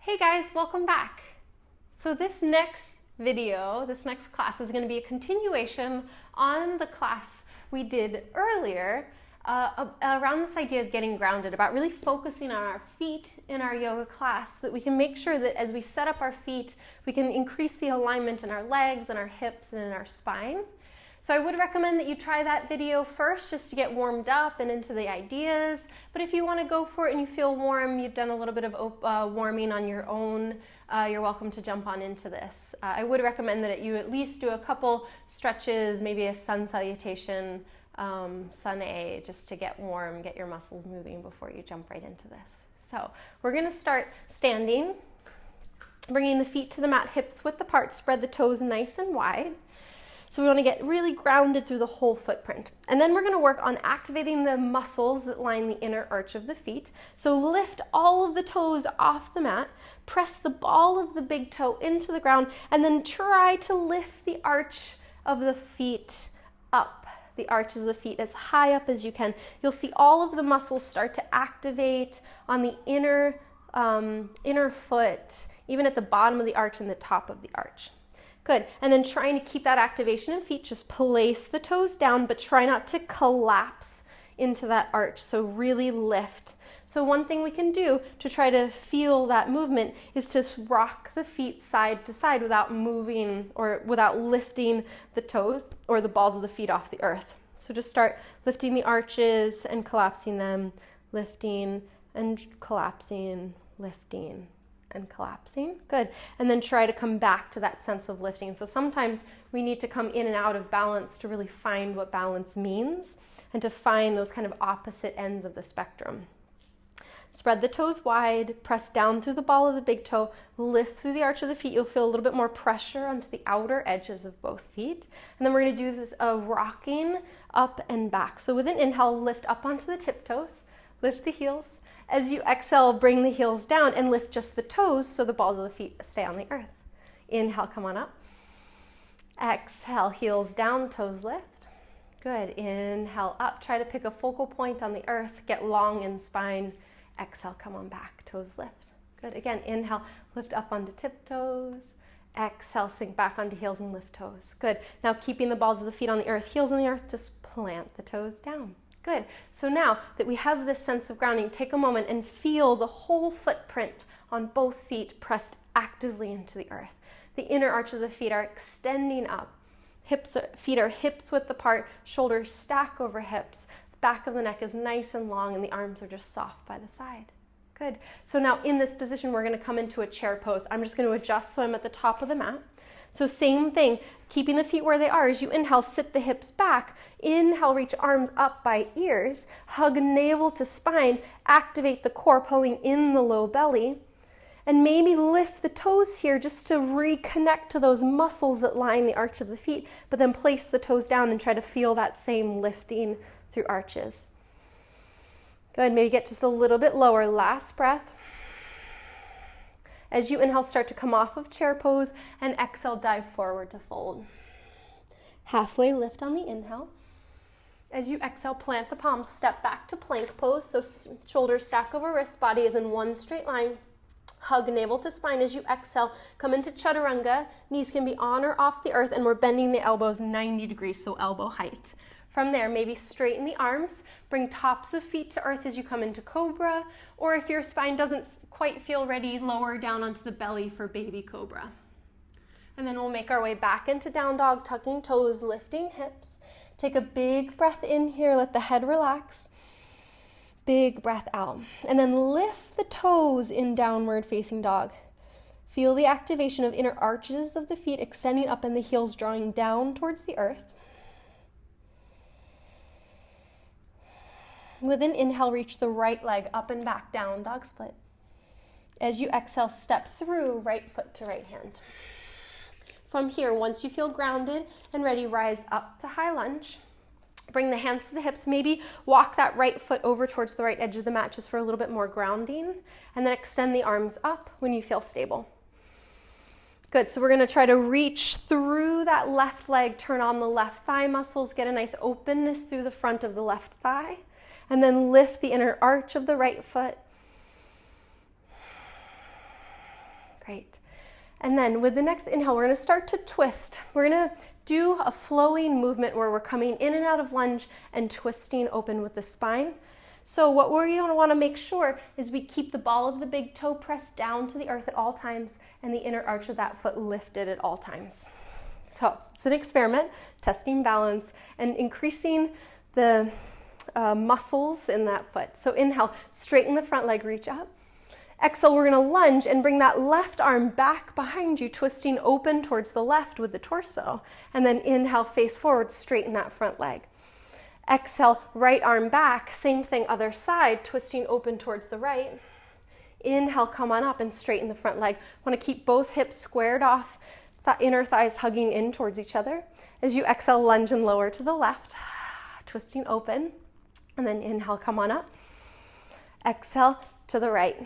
Hey guys, welcome back. So this next video, this next class is going to be a continuation on the class we did earlier around this idea of getting grounded, about really focusing on our feet in our yoga class so that we can make sure that as we set up our feet, we can increase the alignment in our legs and our hips and in our spine. So I would recommend that you try that video first just to get warmed up and into the ideas. But if you want to go for it and you feel warm, you've done a little bit of warming on your own, you're welcome to jump on into this. I would recommend that you at least do a couple stretches, maybe a sun salutation, sun A, just to get warm, get your muscles moving before you jump right into this. So we're going to start standing, bringing the feet to the mat, hips width apart, spread the toes nice and wide. So we want to get really grounded through the whole footprint. And then we're going to work on activating the muscles that line the inner arch of the feet. So lift all of the toes off the mat, press the ball of the big toe into the ground, and then try to lift the arch of the feet up. The arches of the feet as high up as you can. You'll see all of the muscles start to activate on the inner foot, even at the bottom of the arch and the top of the arch. Good, and then trying to keep that activation in feet, just place the toes down, but try not to collapse into that arch, so really lift. So one thing we can do to try to feel that movement is to rock the feet side to side without moving or without lifting the toes or the balls of the feet off the earth. So just start lifting the arches and collapsing them, lifting and collapsing, lifting and collapsing. Good. And then try to come back to that sense of lifting. So sometimes we need to come in and out of balance to really find what balance means and to find those kind of opposite ends of the spectrum. Spread the toes wide, press down through the ball of the big toe, lift through the arch of the feet. You'll feel a little bit more pressure onto the outer edges of both feet. And then we're going to do this rocking up and back. So with an inhale, lift up onto the tiptoes, lift the heels. As you exhale, bring the heels down and lift just the toes so the balls of the feet stay on the earth. Inhale, come on up. Exhale, heels down, toes lift. Good. Inhale up. Try to pick a focal point on the earth. Get long in spine. Exhale, come on back. Toes lift. Good. Again, inhale, lift up onto tiptoes. Exhale, sink back onto heels and lift toes. Good. Now keeping the balls of the feet on the earth, heels on the earth, just plant the toes down. Good. So now that we have this sense of grounding, take a moment and feel the whole footprint on both feet pressed actively into the earth. The inner arch of the feet are extending up. Feet are hips width apart, shoulders stack over hips. The back of the neck is nice and long and the arms are just soft by the side. Good. So now in this position, we're going to come into a chair pose. I'm just going to adjust so I'm at the top of the mat. So same thing, keeping the feet where they are. As you inhale, sit the hips back. Inhale, reach arms up by ears. Hug navel to spine. Activate the core, pulling in the low belly. And maybe lift the toes here just to reconnect to those muscles that line the arch of the feet, but then place the toes down and try to feel that same lifting through arches. Good, maybe get just a little bit lower. Last breath. As you inhale, start to come off of chair pose and exhale, dive forward to fold. Halfway lift on the inhale. As you exhale, plant the palms, step back to plank pose. So shoulders stack over wrist, body is in one straight line. Hug navel to spine. As you exhale, come into chaturanga. Knees can be on or off the earth and we're bending the elbows 90 degrees, so elbow height. From there, maybe straighten the arms, bring tops of feet to earth as you come into cobra, or if your spine doesn't quite feel ready, lower down onto the belly for baby cobra. And then we'll make our way back into down dog, tucking toes, lifting hips. Take a big breath in here, let the head relax. Big breath out. And then lift the toes in downward facing dog. Feel the activation of inner arches of the feet extending up and the heels drawing down towards the earth. With an inhale, reach the right leg up and back, down dog split. As you exhale, step through right foot to right hand. From here, once you feel grounded and ready, rise up to high lunge. Bring the hands to the hips. Maybe walk that right foot over towards the right edge of the mat just for a little bit more grounding. And then extend the arms up when you feel stable. Good, so we're going to try to reach through that left leg, turn on the left thigh muscles, get a nice openness through the front of the left thigh. And then lift the inner arch of the right foot. Great. And then with the next inhale, we're going to start to twist. We're going to do a flowing movement where we're coming in and out of lunge and twisting open with the spine. So what we're going to want to make sure is we keep the ball of the big toe pressed down to the earth at all times and the inner arch of that foot lifted at all times. So it's an experiment, testing balance and increasing the muscles in that foot. So inhale, straighten the front leg, reach up. Exhale, we're going to lunge and bring that left arm back behind you, twisting open towards the left with the torso. And then inhale, face forward, straighten that front leg. Exhale, right arm back, same thing, other side, twisting open towards the right. Inhale, come on up and straighten the front leg. Want to keep both hips squared off, inner thighs hugging in towards each other. As you exhale, lunge and lower to the left, twisting open. And then inhale, come on up. Exhale to the right.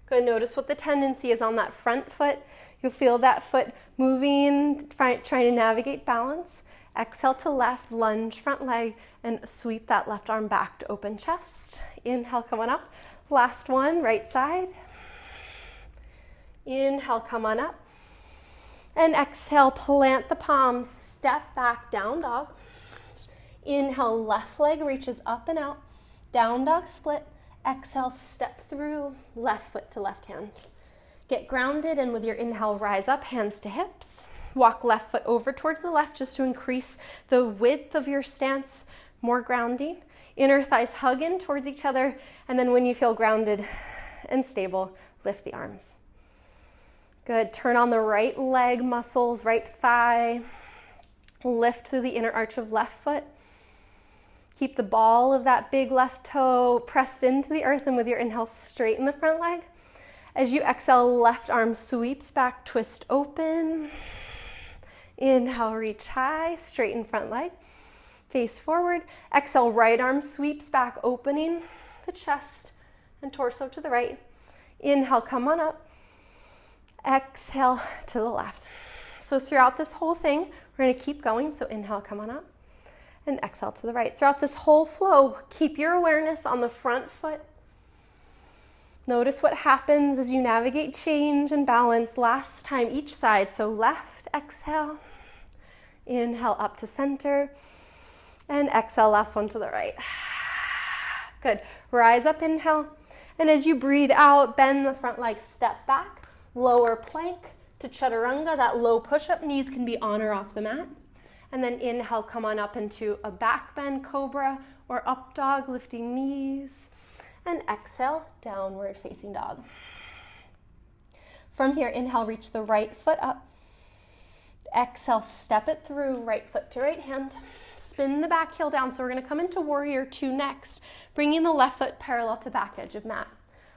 Good, notice what the tendency is on that front foot. You'll feel that foot moving, trying to navigate balance. Exhale to left, lunge front leg, and sweep that left arm back to open chest. Inhale, come on up. Last one, right side. Inhale, come on up. And exhale, plant the palms, step back, down dog. Inhale, left leg reaches up and out. Down dog split. Exhale, step through, left foot to left hand. Get grounded, and with your inhale, rise up, hands to hips. Walk left foot over towards the left just to increase the width of your stance, more grounding. Inner thighs hug in towards each other, and then when you feel grounded and stable, lift the arms. Good, turn on the right leg muscles, right thigh. Lift through the inner arch of left foot. Keep the ball of that big left toe pressed into the earth, and with your inhale, straighten the front leg. As you exhale, left arm sweeps back, twist open. Inhale, reach high, straighten front leg. Face forward. Exhale, right arm sweeps back, opening the chest and torso to the right. Inhale, come on up. Exhale to the left. So throughout this whole thing, we're going to keep going. So inhale, come on up. And exhale to the right. Throughout this whole flow, keep your awareness on the front foot. Notice what happens as you navigate change and balance. Last time, each side. So left, exhale. Inhale up to center. And exhale, last one to the right. Good. Rise up, inhale. And as you breathe out, bend the front leg, step back. Lower plank to chaturanga. That low push-up, knees can be on or off the mat. And then inhale, come on up into a back bend cobra or up dog, lifting knees. And exhale, downward facing dog. From here, inhale, reach the right foot up. Exhale, step it through, right foot to right hand. Spin the back heel down. So we're going to come into warrior two next, bringing the left foot parallel to back edge of mat.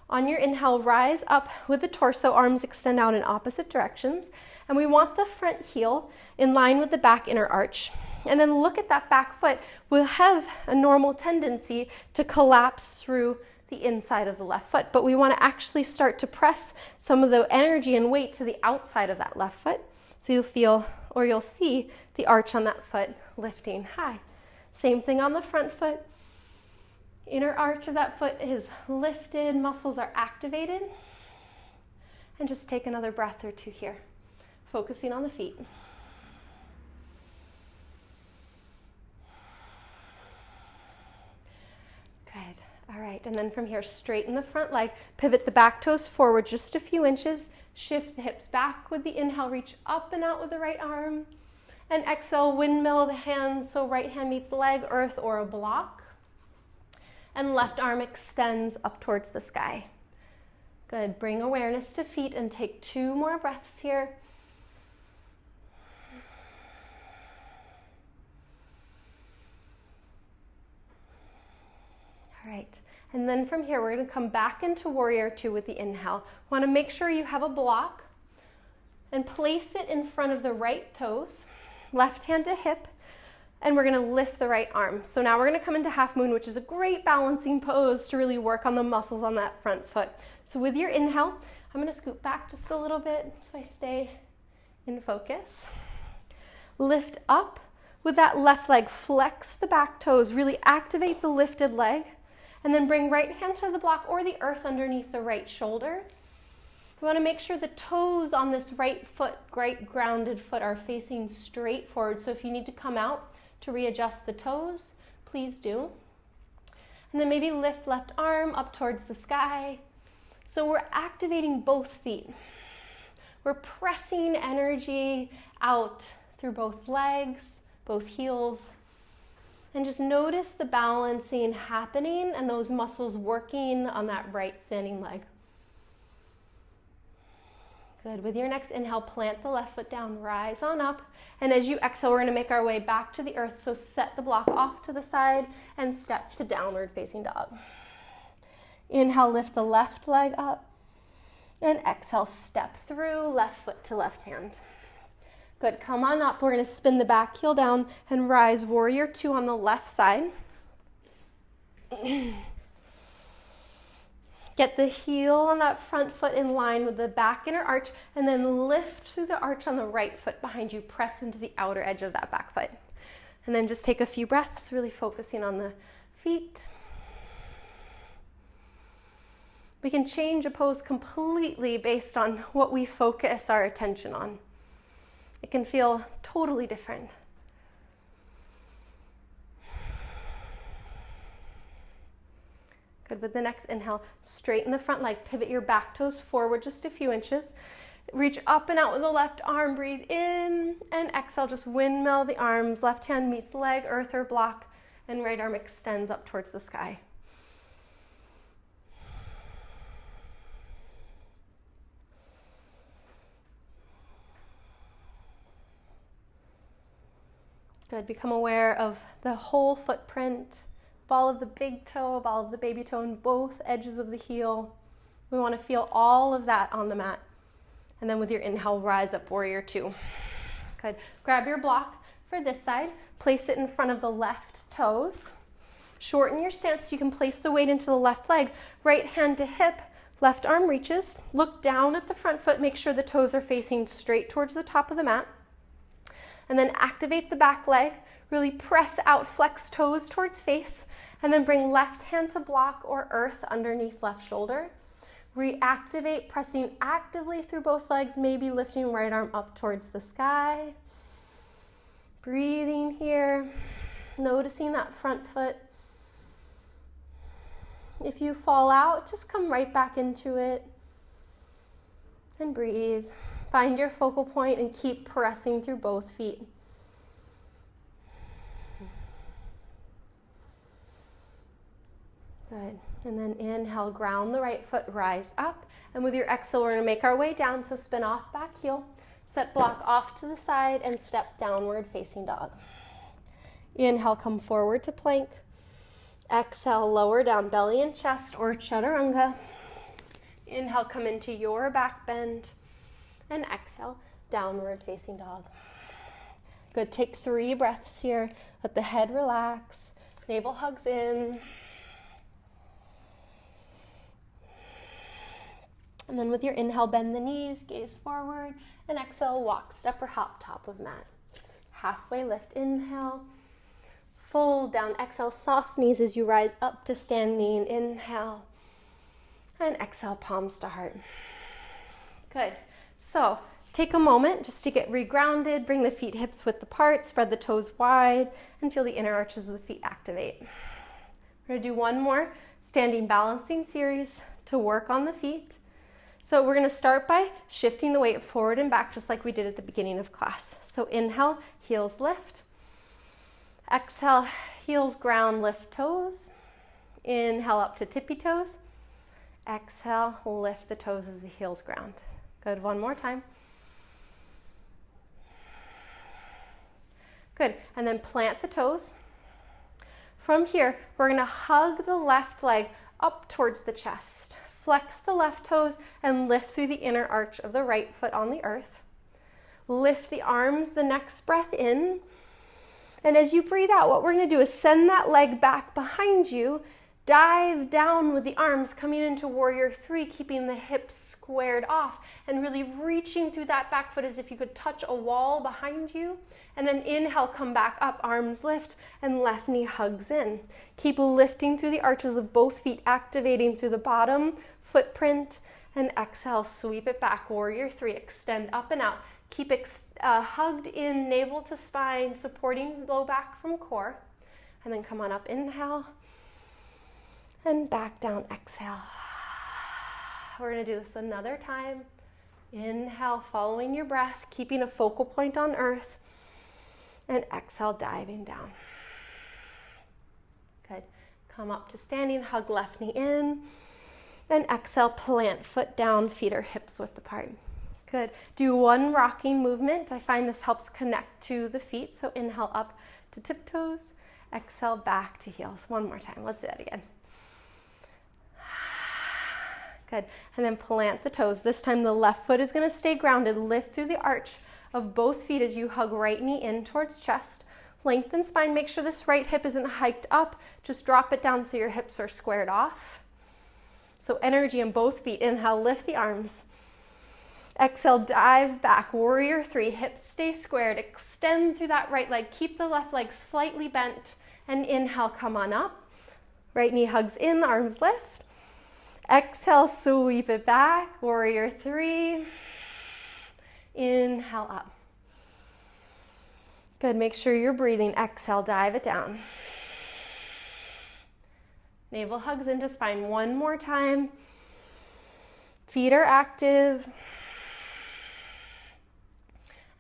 On your inhale, rise up with the torso, arms extend out in opposite directions. And we want the front heel in line with the back inner arch. And then look at that back foot. We'll have a normal tendency to collapse through the inside of the left foot, but we want to actually start to press some of the energy and weight to the outside of that left foot. So you'll feel, or you'll see, the arch on that foot lifting high. Same thing on the front foot. Inner arch of that foot is lifted, muscles are activated. And just take another breath or two here, focusing on the feet. Good. All right, and then from here, straighten the front leg, pivot the back toes forward just a few inches, shift the hips back with the inhale, reach up and out with the right arm, and exhale, windmill the hands so right hand meets the leg, earth or a block, and left arm extends up towards the sky. Good, bring awareness to feet and take 2 more breaths here. All right, and then from here, we're going to come back into warrior two with the inhale. Want to make sure you have a block and place it in front of the right toes, left hand to hip, and we're going to lift the right arm. So now we're going to come into half moon, which is a great balancing pose to really work on the muscles on that front foot. So with your inhale, I'm going to scoot back just a little bit so I stay in focus. Lift up with that left leg, flex the back toes, really activate the lifted leg, and then bring right hand to the block or the earth underneath the right shoulder. We want to make sure the toes on this right foot, right grounded foot, are facing straight forward. So if you need to come out to readjust the toes, please do. And then maybe lift left arm up towards the sky. So we're activating both feet. We're pressing energy out through both legs, both heels. And just notice the balancing happening and those muscles working on that right standing leg. Good. With your next inhale, plant the left foot down, rise on up. And as you exhale, we're going to make our way back to the earth. So set the block off to the side and step to downward facing dog. Inhale, lift the left leg up. And exhale, step through, left foot to left hand. Good. Come on up. We're going to spin the back heel down and rise warrior two on the left side. Get the heel on that front foot in line with the back inner arch, and then lift through the arch on the right foot behind you. Press into the outer edge of that back foot. And then just take a few breaths, really focusing on the feet. We can change a pose completely based on what we focus our attention on. It can feel totally different. Good. With the next inhale, straighten the front leg, pivot your back toes forward just a few inches. Reach up and out with the left arm, breathe in, and exhale, just windmill the arms. Left hand meets leg, earth or block, and right arm extends up towards the sky. Good. Become aware of the whole footprint, ball of the big toe, ball of the baby toe, and both edges of the heel. We want to feel all of that on the mat. And then with your inhale, rise up, warrior two. Good. Grab your block for this side. Place it in front of the left toes. Shorten your stance so you can place the weight into the left leg. Right hand to hip, left arm reaches. Look down at the front foot. Make sure the toes are facing straight towards the top of the mat. And then activate the back leg. Really press out, flex toes towards face. And then bring left hand to block or earth underneath left shoulder. Reactivate, pressing actively through both legs, maybe lifting right arm up towards the sky. Breathing here, noticing that front foot. If you fall out, just come right back into it and breathe. Find your focal point and keep pressing through both feet. Good. And then inhale, ground the right foot, rise up. And with your exhale, we're going to make our way down. So spin off back heel, set block off to the side, and step downward facing dog. Inhale, come forward to plank. Exhale, lower down belly and chest or chaturanga. Inhale, come into your back bend. And exhale, downward facing dog. Good. Take 3 breaths here. Let the head relax. Navel hugs in. And then with your inhale, bend the knees, gaze forward, and exhale, walk, step or hop, top of mat. Halfway lift, inhale. Fold down, exhale, soft knees as you rise up to standing. Inhale. And exhale, palms to heart. Good. So take a moment just to get regrounded. Bring the feet hips width apart, spread the toes wide, and feel the inner arches of the feet activate. We're going to do one more standing balancing series to work on the feet. So we're going to start by shifting the weight forward and back just like we did at the beginning of class. So inhale, heels lift. Exhale, heels ground, lift toes. Inhale up to tippy toes. Exhale, lift the toes as the heels ground. Good. One more time. Good. And then plant the toes. From here, we're going to hug the left leg up towards the chest. Flex the left toes and lift through the inner arch of the right foot on the earth. Lift the arms the next breath in. And as you breathe out, what we're going to do is send that leg back behind you. Dive down with the arms coming into warrior three, keeping the hips squared off and really reaching through that back foot as if you could touch a wall behind you. And then inhale, come back up, arms lift, and left knee hugs in. Keep lifting through the arches of both feet, activating through the bottom footprint And exhale, sweep it back. Warrior three, extend up and out. Keep hugged in, navel to spine, supporting low back from core. And then come on up, inhale, and back down, exhale. We're gonna do this another time. Inhale, following your breath, keeping a focal point on earth. And exhale, diving down. Good. Come up to standing, hug left knee in. And exhale, plant foot down, feet are hips width apart. Good. Do one rocking movement. I find this helps connect to the feet. So inhale up to tiptoes. Exhale back to heels. One more time. Let's do that again. Good. And then plant the toes. This time the left foot is going to stay grounded. Lift through the arch of both feet as you hug right knee in towards chest. Lengthen spine. Make sure this right hip isn't hiked up. Just drop it down so your hips are squared off. So energy in both feet. Inhale, lift the arms. Exhale, dive back. Warrior three. Hips stay squared. Extend through that right leg. Keep the left leg slightly bent. And inhale, come on up. Right knee hugs in, arms lift. Exhale, sweep it back. Warrior three. Inhale up. Good, make sure you're breathing. Exhale, dive it down. Navel hugs into spine. One more time. Feet are active.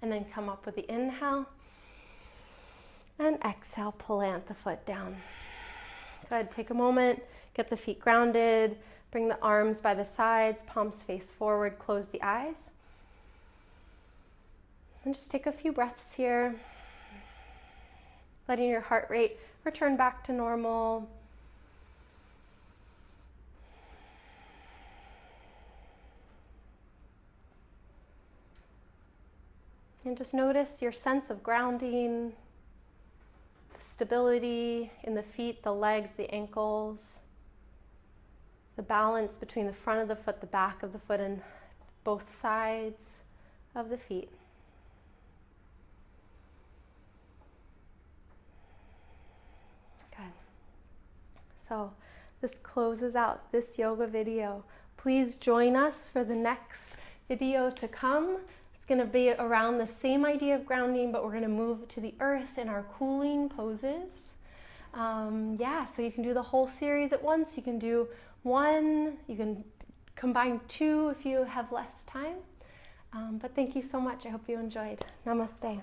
And then come up with the inhale. And exhale, plant the foot down. Good, take a moment, get the feet grounded. Bring the arms by the sides, palms face forward, close the eyes. And just take a few breaths here. Letting your heart rate return back to normal. And just notice your sense of grounding, the stability in the feet, the legs, the ankles. The balance between the front of the foot, the back of the foot, and both sides of the feet. Good. So this closes out this yoga video. Please join us for the next video to come. It's going to be around the same idea of grounding, but we're going to move to the earth in our cooling poses. So you can do the whole series at once. You can do one, you can combine two if you have less time. But thank you so much. I hope you enjoyed. Namaste.